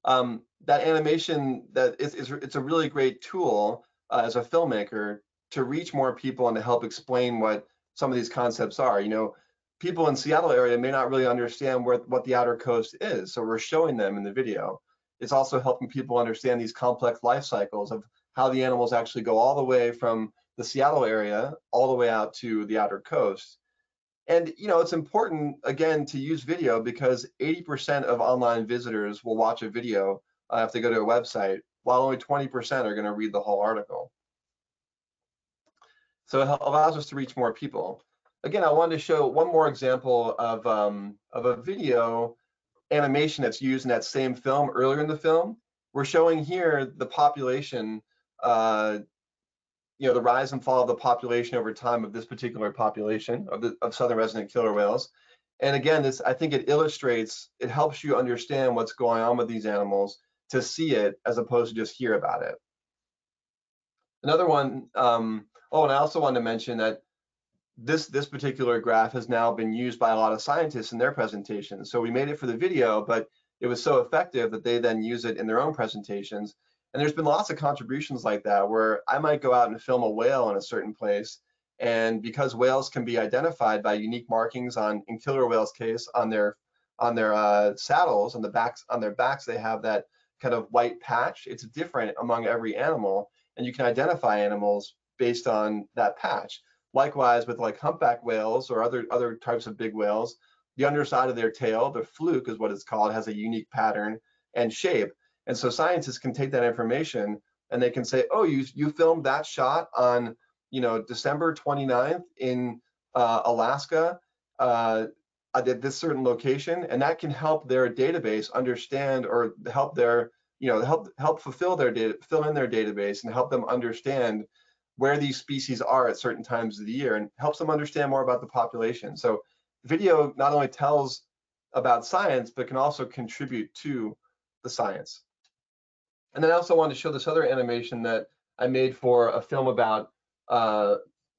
That animation, it's a really great tool as a filmmaker to reach more people and to help explain what some of these concepts are. You know, people in Seattle area may not really understand what the outer coast is, so we're showing them in the video. It's also helping people understand these complex life cycles of how the animals actually go all the way from the Seattle area all the way out to the outer coast. And you know, it's important again to use video because 80% of online visitors will watch a video if they go to a website, while only 20% are going to read the whole article. So it allows us to reach more people. Again, I wanted to show one more example of a video animation that's used in that same film earlier in the film. We're showing here the population, you know, the rise and fall of the population over time of this particular population of southern resident killer whales. And again, this, I think it illustrates, it helps you understand what's going on with these animals, to see it as opposed to just hear about it. Another one, oh, and I also wanted to mention that this particular graph has now been used by a lot of scientists in their presentations. So we made it for the video, but it was so effective that they then use it in their own presentations. And there's been lots of contributions like that, where I might go out and film a whale in a certain place, and because whales can be identified by unique markings on, in killer whales' case, on their saddles, on their backs, they have that kind of white patch. It's different among every animal, and you can identify animals based on that patch. Likewise with like humpback whales or other types of big whales, the underside of their tail, the fluke is what it's called, has a unique pattern and shape. And so scientists can take that information and they can say, oh, you filmed that shot on, December 29th in Alaska at this certain location, and that can help their database understand, or help their, help fill in their database and help them understand where these species are at certain times of the year, and helps them understand more about the population. So video not only tells about science, but can also contribute to the science. And then I also wanted to show this other animation that I made for a film about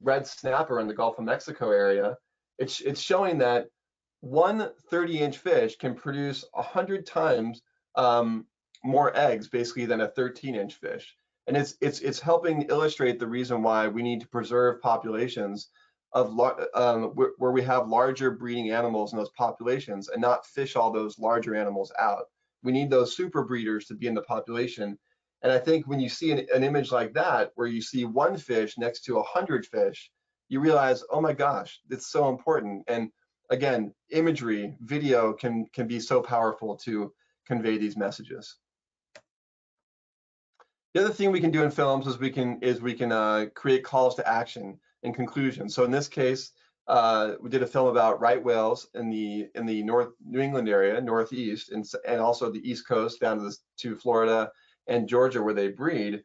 red snapper in the Gulf of Mexico area. It's showing that one 30-inch fish can produce 100 times more eggs, basically, than a 13-inch fish. And it's helping illustrate the reason why we need to preserve populations of where we have larger breeding animals in those populations, and not fish all those larger animals out. We need those super breeders to be in the population. And I think when you see an image like that, where you see one fish next to 100 fish, you realize, oh my gosh, it's so important. And again, imagery, video can be so powerful to convey these messages. The other thing we can do in films is we can create calls to action and conclusions. So in this case, we did a film about right whales in the North New England area, Northeast, and also the East Coast down to Florida and Georgia, where they breed.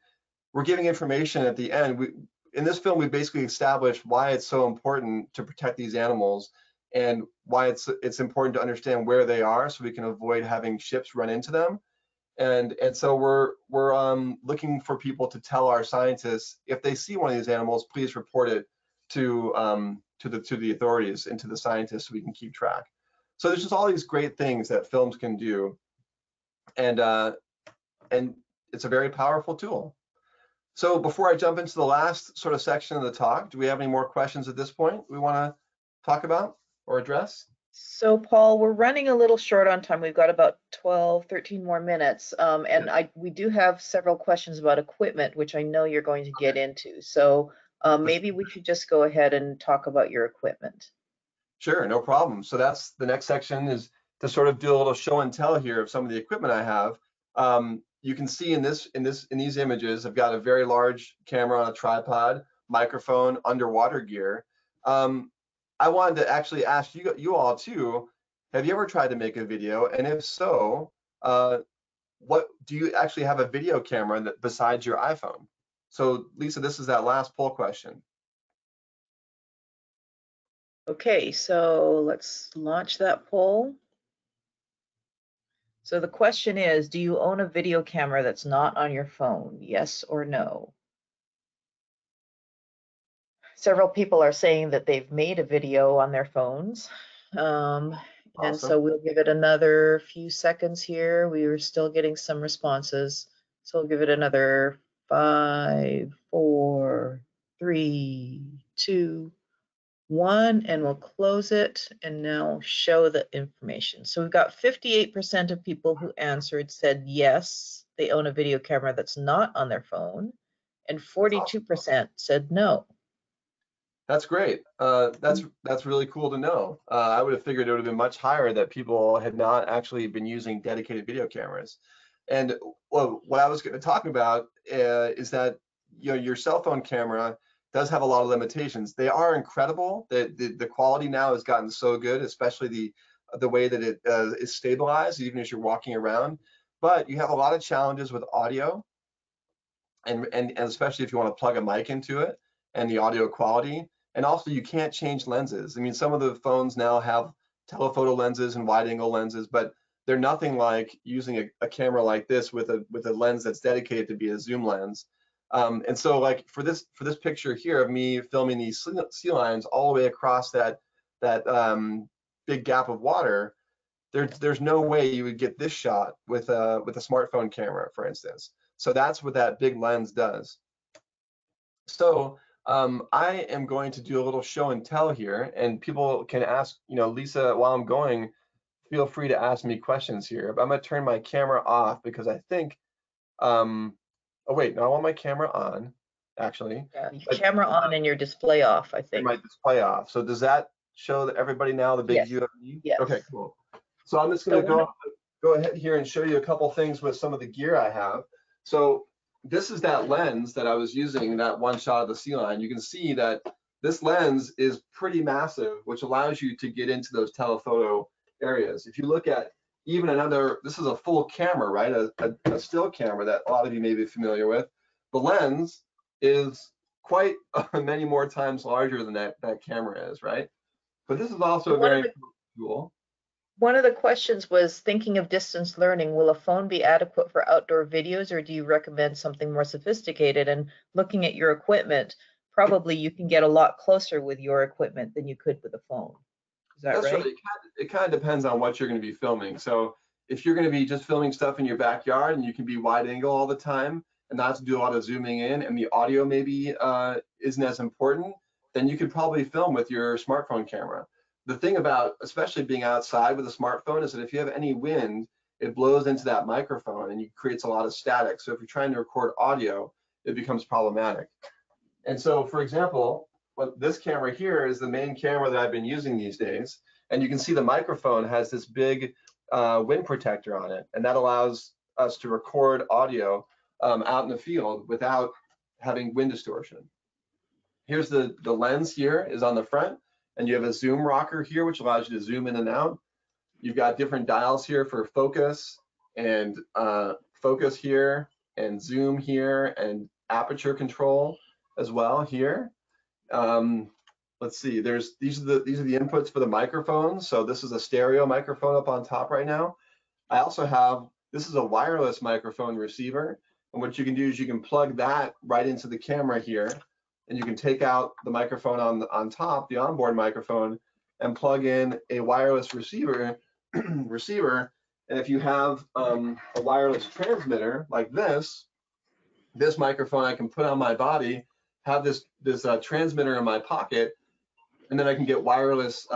We're giving information at the end. In this film, we basically established why it's so important to protect these animals, and why it's important to understand where they are, so we can avoid having ships run into them. And so we're looking for people to tell our scientists, if they see one of these animals, please report it to the authorities and to the scientists, so we can keep track. So there's just all these great things that films can do, and it's a very powerful tool. So before I jump into the last sort of section of the talk, do we have any more questions at this point we want to talk about or address? So Paul, we're running a little short on time. We've got about 12, 13 more minutes. And we do have several questions about equipment, which I know you're going to get into. So maybe we should just go ahead and talk about your equipment. Sure, no problem. So that's the next section, is to sort of do a little show and tell here of some of the equipment I have. You can see in these images, I've got a very large camera on a tripod, microphone, underwater gear. I wanted to actually ask you all too, have you ever tried to make a video? And if so, what do you actually have a video camera besides your iPhone? So Lisa, this is that last poll question. Okay, so let's launch that poll. So the question is, do you own a video camera that's not on your phone? Yes or no? Several people are saying that they've made a video on their phones. Awesome. And so we'll give it another few seconds here. We are still getting some responses. So we'll give it another 5, 4, 3, 2, 1, and we'll close it and now show the information. So we've got 58% of people who answered said yes, they own a video camera that's not on their phone, and 42% said no. That's great. That's really cool to know. I would have figured it would have been much higher that people had not actually been using dedicated video cameras. And well, what I was going to talk about is that your cell phone camera does have a lot of limitations. They are incredible. The quality now has gotten so good, especially the way that it is stabilized, even as you're walking around. But you have a lot of challenges with audio, and especially if you want to plug a mic into it, and the audio quality. And also, you can't change lenses. I mean, some of the phones now have telephoto lenses and wide angle lenses, but they're nothing like using a camera like this with a lens that's dedicated to be a zoom lens. And so, like for this picture here of me filming these sea lions all the way across that big gap of water, there's no way you would get this shot with a smartphone camera, for instance. So that's what that big lens does. So I am going to do a little show and tell here, and people can ask, Lisa, while I'm going, feel free to ask me questions here. But I'm going to turn my camera off because I think, oh wait, no, I want my camera on. actually. Yeah, your But camera on and your display off, I it think. might display off. So does that show that everybody now the big Yes. UFD? Yes. Okay, cool. So I'm just So going to go ahead here and show you a couple things with some of the gear I have. So this is that lens that I was using in that one shot of the sea lion. You can see that this lens is pretty massive, which allows you to get into those telephoto areas. If you look at even another, this is a full camera, right? A still camera that a lot of you may be familiar with. The lens is quite many more times larger than that camera is, right? But this is also a very important tool. One of the questions was, thinking of distance learning, will a phone be adequate for outdoor videos, or do you recommend something more sophisticated? And looking at your equipment, probably you can get a lot closer with your equipment than you could with a phone. Is that That's right? right. It kind of depends on what you're going to be filming. So if you're going to be just filming stuff in your backyard and you can be wide angle all the time and not to do a lot of zooming in, and the audio maybe isn't as important, then you could probably film with your smartphone camera. The thing about especially being outside with a smartphone is that if you have any wind, it blows into that microphone and it creates a lot of static. So if you're trying to record audio, it becomes problematic. And so, for example, this camera here is the main camera that I've been using these days. And you can see the microphone has this big wind protector on it. And that allows us to record audio out in the field without having wind distortion. Here's the lens here is on the front. And you have a zoom rocker here, which allows you to zoom in and out. You've got different dials here for focus and focus here and zoom here and aperture control as well here. Let's see, these are the inputs for the microphones. So this is a stereo microphone up on top right now. I also have, this is a wireless microphone receiver. And what you can do is you can plug that right into the camera here, and you can take out the microphone on top, the onboard microphone, and plug in a wireless receiver. And if you have a wireless transmitter like this microphone I can put on my body, have this transmitter in my pocket, and then I can get wireless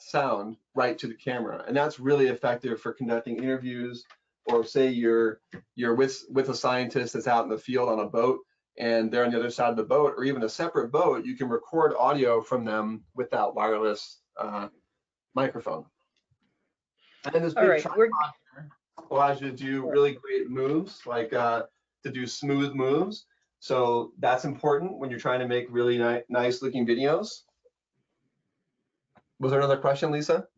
sound right to the camera. And that's really effective for conducting interviews, or say you're with a scientist that's out in the field on a boat and they're on the other side of the boat, or even a separate boat, you can record audio from them with that wireless microphone. And then this big tripod here allows you to do really great moves, like to do smooth moves. So that's important when you're trying to make really nice looking videos. Was there another question, Lisa?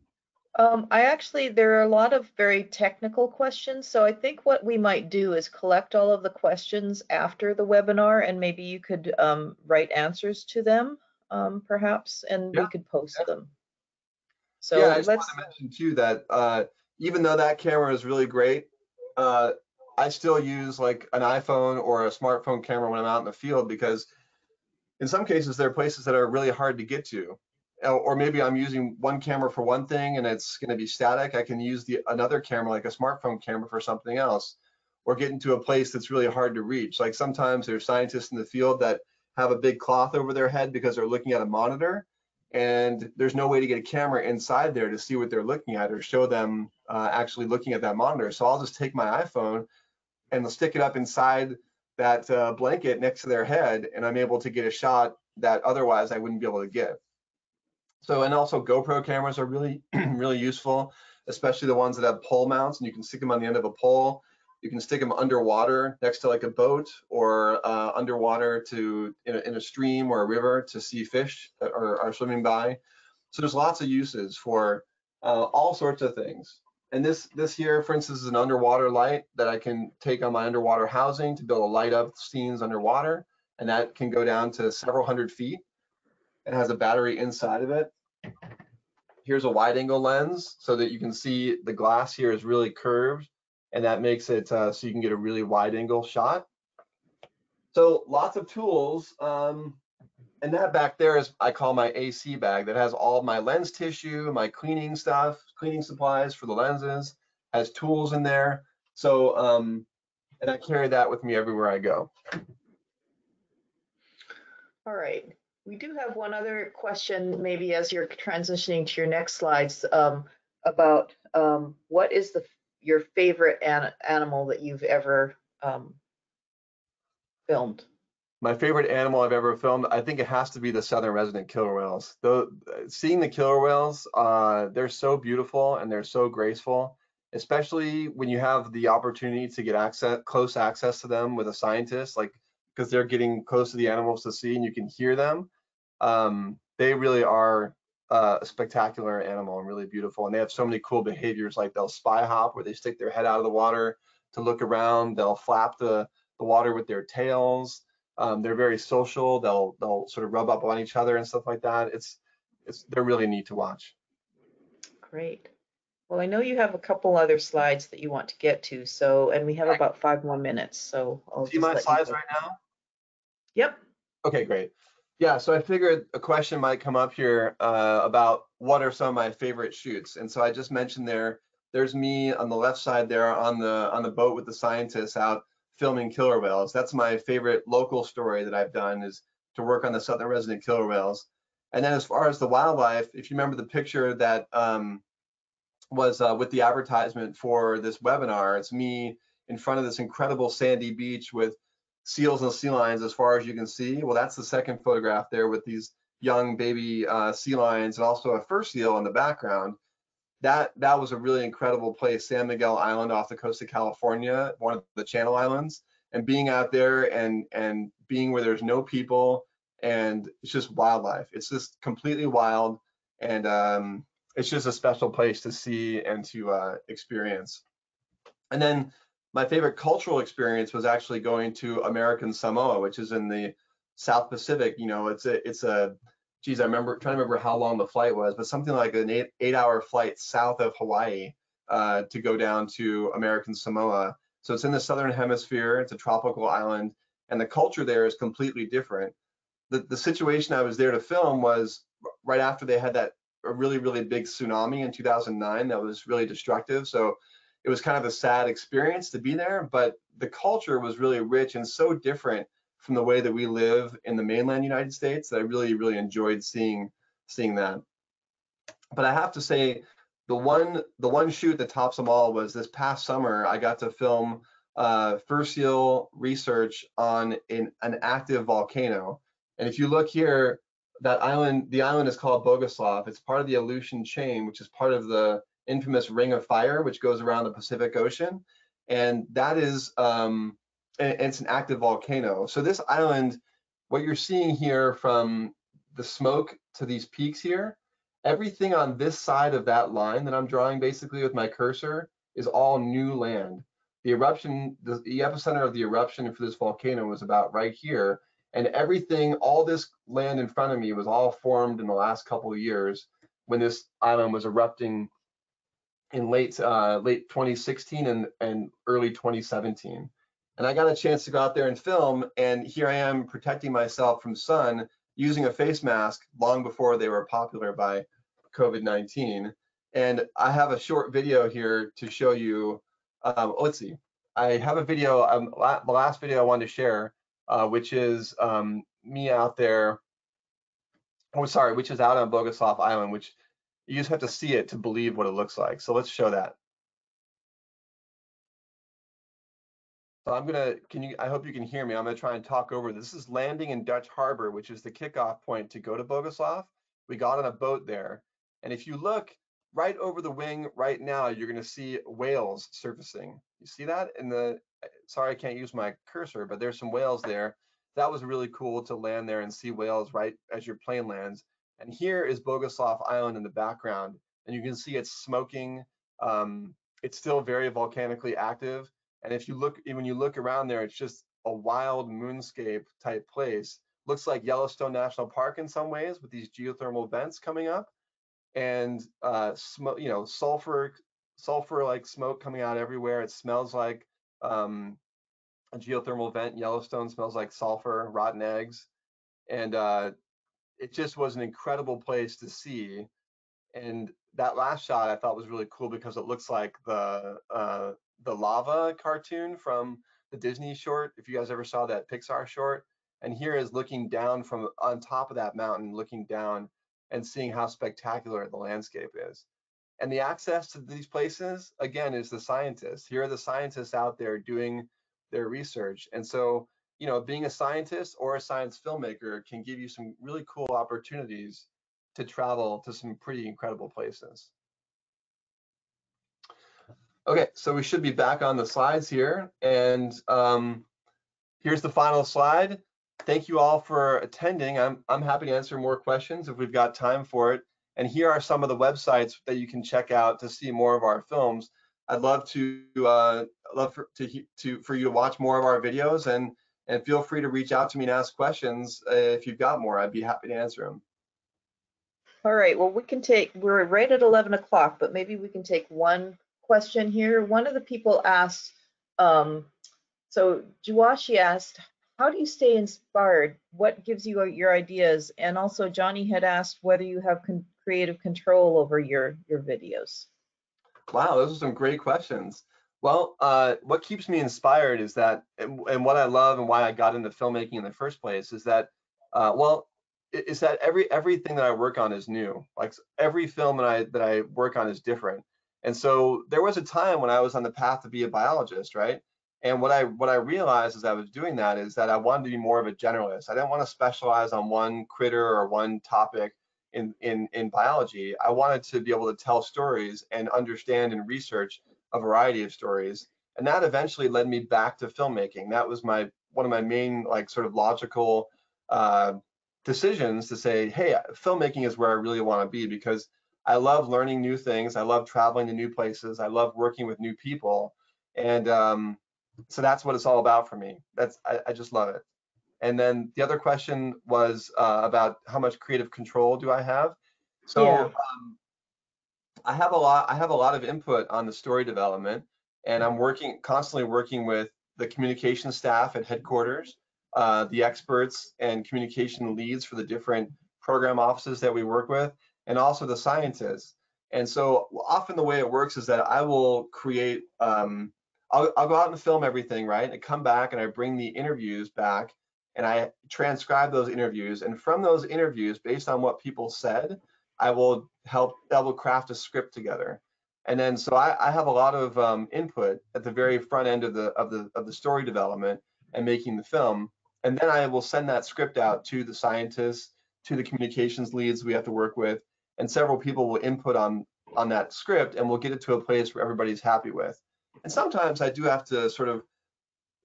There are a lot of very technical questions. So I think what we might do is collect all of the questions after the webinar, and maybe you could write answers to them, perhaps, and we could post them. So yeah, I just want to mention too that even though that camera is really great, I still use like an iPhone or a smartphone camera when I'm out in the field, because in some cases there are places that are really hard to get to. Or maybe I'm using one camera for one thing and it's going to be static. I can use another camera, like a smartphone camera, for something else, or get into a place that's really hard to reach. Like sometimes there's scientists in the field that have a big cloth over their head because they're looking at a monitor, and there's no way to get a camera inside there to see what they're looking at or show them actually looking at that monitor. So I'll just take my iPhone and stick it up inside that blanket next to their head, and I'm able to get a shot that otherwise I wouldn't be able to get. So, and also GoPro cameras are really, really useful, especially the ones that have pole mounts, and you can stick them on the end of a pole. You can stick them underwater next to like a boat, or underwater in a stream or a river to see fish that are swimming by. So there's lots of uses for all sorts of things. And this here, for instance, is an underwater light that I can take on my underwater housing to be able to light up scenes underwater, and that can go down to several hundred feet. It has a battery inside of it. Here's a wide angle lens so that you can see the glass here is really curved, and that makes it so you can get a really wide angle shot. So lots of tools. And that back there is, I call my AC bag, that has all my lens tissue, my cleaning stuff, cleaning supplies for the lenses, has tools in there. So, and I carry that with me everywhere I go. All right. We do have one other question, maybe as you're transitioning to your next slides, about what is your favorite animal that you've ever filmed? My favorite animal I've ever filmed, I think it has to be the southern resident killer whales. Though seeing the killer whales, they're so beautiful and they're so graceful, especially when you have the opportunity to get close access to them with a scientist, like because they're getting close to the animals to see and you can hear them. They really are a spectacular animal and really beautiful. And they have so many cool behaviors, like they'll spy hop where they stick their head out of the water to look around. They'll flap the water with their tails. They're very social. They'll sort of rub up on each other and stuff like that. They're really neat to watch. Great. Well, I know you have a couple other slides that you want to get to, so, and we have about 5 more minutes, so I'll See just my let slides you go. right now? Yep. Okay, great. Yeah, so I figured a question might come up here about what are some of my favorite shoots. And so I just mentioned there's me on the left side there on the boat with the scientists out filming killer whales. That's my favorite local story that I've done, is to work on the southern resident killer whales. And then as far as the wildlife, if you remember the picture that was with the advertisement for this webinar, it's me in front of this incredible sandy beach with seals and sea lions as far as you can see. Well, that's the second photograph there with these young baby sea lions and also a fur seal in the background. That was a really incredible place, San Miguel Island off the coast of California, one of the Channel Islands. And being out there and being where there's no people and it's just wildlife. It's just completely wild, and it's just a special place to see and to experience. And then my favorite cultural experience was actually going to American Samoa, which is in the South Pacific. You know, it's a geez, trying to remember how long the flight was, but something like an eight-hour flight south of Hawaii to go down to American Samoa. So it's in the southern hemisphere. It's a tropical island, and the culture there is completely different. The situation I was there to film was right after they had a really, really big tsunami in 2009 that was really destructive. So it was kind of a sad experience to be there, but the culture was really rich and so different from the way that we live in the mainland United States that I really, really enjoyed seeing that. But I have to say, the one shoot that tops them all was this past summer. I got to film fur seal research on an active volcano. And if you look here, the island is called Bogoslav. It's part of the Aleutian chain, which is part of the infamous Ring of Fire, which goes around the Pacific Ocean. And that is, it's an active volcano. So this island, what you're seeing here from the smoke to these peaks here, everything on this side of that line that I'm drawing basically with my cursor is all new land. The eruption, the epicenter of the eruption for this volcano was about right here. And everything, all this land in front of me was all formed in the last couple of years when this island was erupting in late 2016 and early 2017. And I got a chance to go out there and film, and here I am protecting myself from sun using a face mask long before they were popular by COVID-19. And I have a short video here to show you, let's see, I have a video, the last video I wanted to share, which is me out there, which is out on Bogoslav Island, which you just have to see it to believe what it looks like. So let's show that. So I hope you can hear me. I'm gonna try and talk over. This is landing in Dutch Harbor, which is the kickoff point to go to Bogoslav. We got on a boat there. And if you look right over the wing right now, you're gonna see whales surfacing. You see that sorry, I can't use my cursor, but there's some whales there. That was really cool to land there and see whales right as your plane lands. And here is Bogoslav Island in the background, and you can see it's smoking. It's still very volcanically active. And when you look around there, it's just a wild moonscape type place. Looks like Yellowstone National Park in some ways, with these geothermal vents coming up, and smoke, sulfur-like smoke coming out everywhere. It smells like a geothermal vent in Yellowstone. Smells like sulfur, rotten eggs, and it just was an incredible place to see. And that last shot I thought was really cool because it looks like the lava cartoon from the Disney short, if you guys ever saw that Pixar short. And here is looking down from on top of that mountain, looking down and seeing how spectacular the landscape is. And the access to these places, again, is the scientists. Here are the scientists out there doing their research. And so you know, being a scientist or a science filmmaker can give you some really cool opportunities to travel to some pretty incredible places. Okay, so we should be back on the slides here, and here's the final slide. Thank you all for attending. I'm happy to answer more questions if we've got time for it. And here are some of the websites that you can check out to see more of our films. I'd love to for you to watch more of our videos, and feel free to reach out to me and ask questions if you've got more. I'd be happy to answer them. All right, well, we're right at 11 o'clock, but maybe we can take one question here. One of the people asked, so Juwashi asked, how do you stay inspired? What gives you your ideas? And also Johnny had asked whether you have creative control over your videos. Wow, those are some great questions. Well, what keeps me inspired is that, and what I love and why I got into filmmaking in the first place is that, is that everything that I work on is new. Like every film that I work on is different. And so there was a time when I was on the path to be a biologist, right? And what I realized as I was doing that is that I wanted to be more of a generalist. I didn't want to specialize on one critter or one topic in biology. I wanted to be able to tell stories and understand and research a variety of stories. And that eventually led me back to filmmaking. That was one of my main, like, sort of logical decisions to say, hey, filmmaking is where I really want to be, because I love learning new things. I love traveling to new places. I love working with new people. And so that's what it's all about for me. I just love it. And then the other question was about how much creative control do I have? So yeah. I have a lot of input on the story development, and I'm constantly working with the communication staff at headquarters, the experts and communication leads for the different program offices that we work with, and also the scientists. And so often the way it works is that I will create, I'll go out and film everything, right? And come back and I bring the interviews back and I transcribe those interviews. And from those interviews, based on what people said, I will craft a script together. And then so I have a lot of input at the very front end of the story development and making the film. And then I will send that script out to the scientists, to the communications leads we have to work with, and several people will input on that script, and we'll get it to a place where everybody's happy with. And sometimes I do have to sort of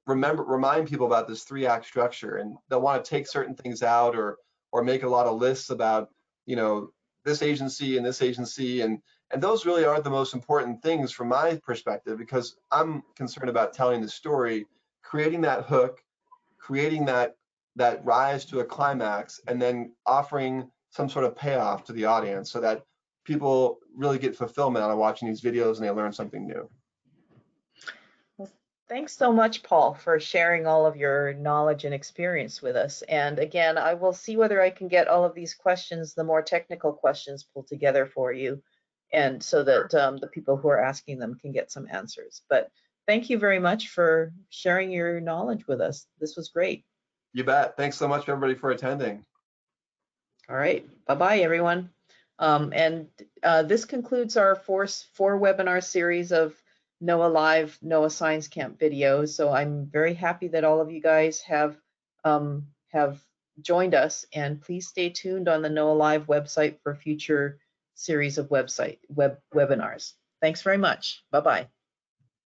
remind people about this 3-act structure, and they'll want to take certain things out or make a lot of lists about, you know, this agency and this agency, and those really aren't the most important things from my perspective, because I'm concerned about telling the story, creating that hook, creating that rise to a climax, and then offering some sort of payoff to the audience so that people really get fulfillment out of watching these videos and they learn something new. Well, thanks so much, Paul, for sharing all of your knowledge and experience with us. And again, I will see whether I can get all of these questions, the more technical questions, pulled together for you, and so that the people who are asking them can get some answers. But thank you very much for sharing your knowledge with us. This was great. You bet. Thanks so much, everybody, for attending. All right. Bye-bye, everyone. This concludes our four webinar series of NOAA Live, NOAA Science Camp videos. So I'm very happy that all of you guys have joined us, and please stay tuned on the NOAA Live website for future series of webinars. Thanks very much. Bye-bye.